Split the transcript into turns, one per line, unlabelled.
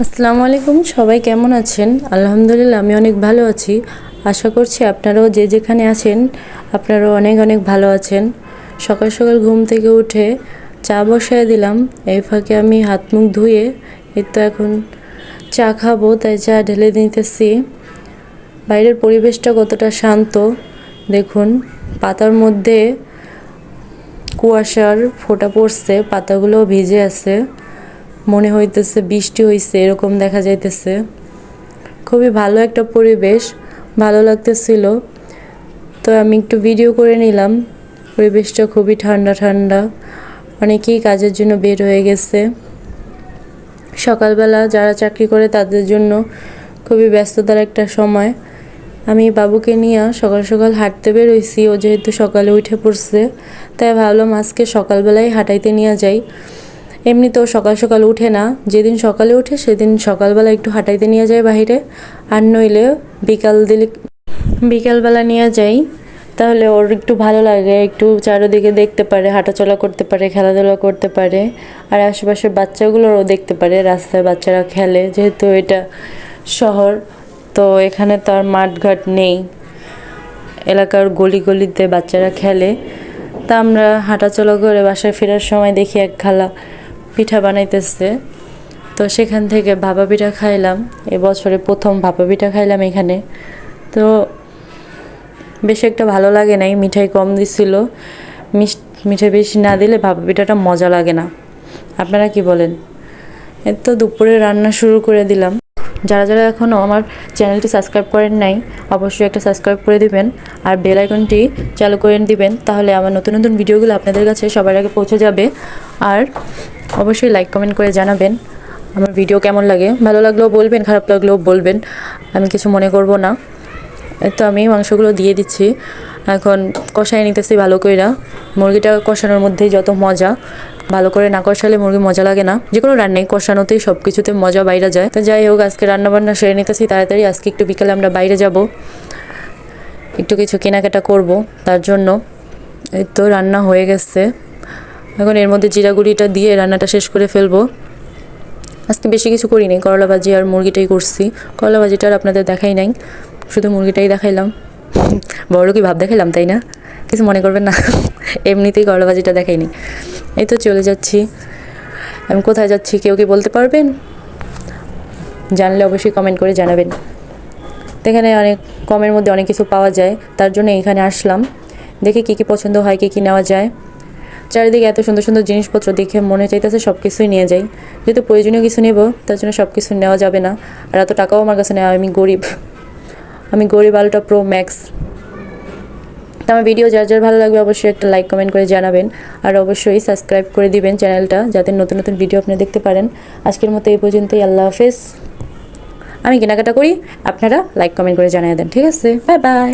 আসসালামু আলাইকুম, সবাই কেমন আছেন? আলহামদুলিল্লাহ আমি অনেক ভালো আছি। আশা করছি আপনারাও যে যেখানে আছেন আপনারাও অনেক অনেক ভালো আছেন। সকাল সকাল ঘুম থেকে উঠে চা বসায় দিলাম। এই ফাঁকে আমি হাত মুখ ধুয়ে এই তো এখন চা খাবো, তাই চা ঢেলে নিতেছি। বাইরের পরিবেশটা কতটা শান্ত দেখুন, পাতার মধ্যে কুয়াশার ফোঁটা পড়ছে, পাতাগুলো ভিজে আছে, মনে হইতেছে বৃষ্টি হইছে এরকম দেখা যাইতেছে। খুবই ভালো একটা পরিবেশ, ভালো লাগতেছিল। তো আমি একটু ভিডিও করে নিলাম। পরিবেশটা খুবই ঠান্ডা ঠান্ডা, অনেকেই কাজের জন্য বের হয়ে গেছে। সকালবেলা যারা চাকরি করে তাদের জন্য খুবই ব্যস্ততার একটা সময়। আমি বাবুকে নিয়ে সকাল সকাল হাঁটতে বেরোইছি, ও যেহেতু সকালে উঠে পড়ছে তাই ভাবলাম আজকে সকালবেলায় হাঁটাইতে নিয়ে যাই। এমনি তো সকাল সকাল উঠে না, যেদিন সকালে উঠে সেদিন সকালবেলা একটু হাঁটাইতে নিয়ে যায় বাহিরে, আর নইলে বিকালবেলা নিয়ে যাই, তাহলে ওর একটু ভালো লাগে, একটু চারিদিকে দেখতে পারে, হাঁটাচলা করতে পারে, খেলাধুলা করতে পারে, আর আশেপাশের বাচ্চাগুলোরও দেখতে পারে। রাস্তায় বাচ্চারা খেলে, যেহেতু এটা শহর, তো এখানে তো আর মাঠঘাট নেই, এলাকার গলি গলিতে বাচ্চারা খেলে। তা আমরা হাঁটাচলা করে বাসায় ফেরার সময় দেখি এক খালা পিঠা বানাইতেছে, তো সেখান থেকে ভাপা পিঠা খাইলাম। এবছরে প্রথম ভাপা পিঠা খাইলাম এখানে। তো বেশি একটা ভালো লাগে নাই, মিঠাই কম দিছিল। মিঠাই বেশি না দিলে ভাপা পিঠাটা মজা লাগে না। আপনারা কি বলেন? এর তো দুপুরে রান্না শুরু করে দিলাম। যারা যারা এখনও আমার চ্যানেলটি সাবস্ক্রাইব করেন নাই অবশ্যই একটা সাবস্ক্রাইব করে দিবেন, আর বেল আইকনটি চালু করে দিবেন, তাহলে আমার নতুন নতুন ভিডিওগুলো আপনাদের কাছে সবার আগে পৌঁছে যাবে। আর অবশ্যই লাইক কমেন্ট করে জানাবেন আমার ভিডিও কেমন লাগে। ভালো লাগলেও বলবেন, খারাপ লাগলেও বলবেন, আমি কিছু মনে করব না। তো আমি মাংসগুলো দিয়ে দিচ্ছি, এখন কষাই নিতেছি ভালো কইরা। মুরগিটা কষানোর মধ্যেই যত মজা, ভালো করে না কষালে মুরগি মজা লাগে না। যে কোনো রান্নাই কষানোতেই সব কিছুতে মজা বাইরে যায়। তো যাই হোক, আজকে রান্নাবান্না সেরে নিতেছি তাড়াতাড়ি। আজকে একটু বিকালে আমরা বাইরে যাব, একটু কিছু কেনাকাটা করব, তার জন্য। এই তো রান্না হয়ে গেছে, এখন এর মধ্যে জিরা গুঁড়িটা দিয়ে রান্নাটা শেষ করে ফেলবো। আজকে বেশি কিছু করিনি, করলা ভাজি আর মুরগিটাই করছি। করলা ভাজিটা আর আপনাদের দেখাই নাই, শুধু মুরগিটাই দেখাইলাম। বড় কি ভাব দেখাইলাম, তাই না? কিছু মনে করবেন না, এমনিতেই করলা ভাজিটা দেখাইনি। এই তো চলে যাচ্ছি। আমি কোথায় যাচ্ছি কেউ কি বলতে পারবেন? জানলে অবশ্যই কমেন্ট করে জানাবেন। তো এখানে অনেক কমের মধ্যে অনেক কিছু পাওয়া যায়, তার জন্য এখানে আসলাম, দেখি কী কী পছন্দ হয়, কী কী নেওয়া যায়। চারিদিকে এত সুন্দর সুন্দর জিনিসপত্র দেখে মনে চাইতেছে সব কিছুই নিয়ে যাই। যেহেতু প্রয়োজনীয় কিছু নেব, তার জন্য সব কিছু নেওয়া যাবে না, আর এত টাকাও আমার কাছে নেওয়া। আমি গরিব আলট্রা প্রো ম্যাক্স। তো আমার ভিডিও যার যার ভালো লাগবে অবশ্যই একটা লাইক কমেন্ট করে জানাবেন, আর অবশ্যই সাবস্ক্রাইব করে দিবেন চ্যানেলটা, যাতে নতুন নতুন ভিডিও আপনি দেখতে পারেন। আজকের মতো এই পর্যন্তই, আল্লাহ হাফেজ। আমি কেনাকাটা করি, আপনারা লাইক কমেন্ট করে জানিয়ে দেন, ঠিক আছে? Bye bye.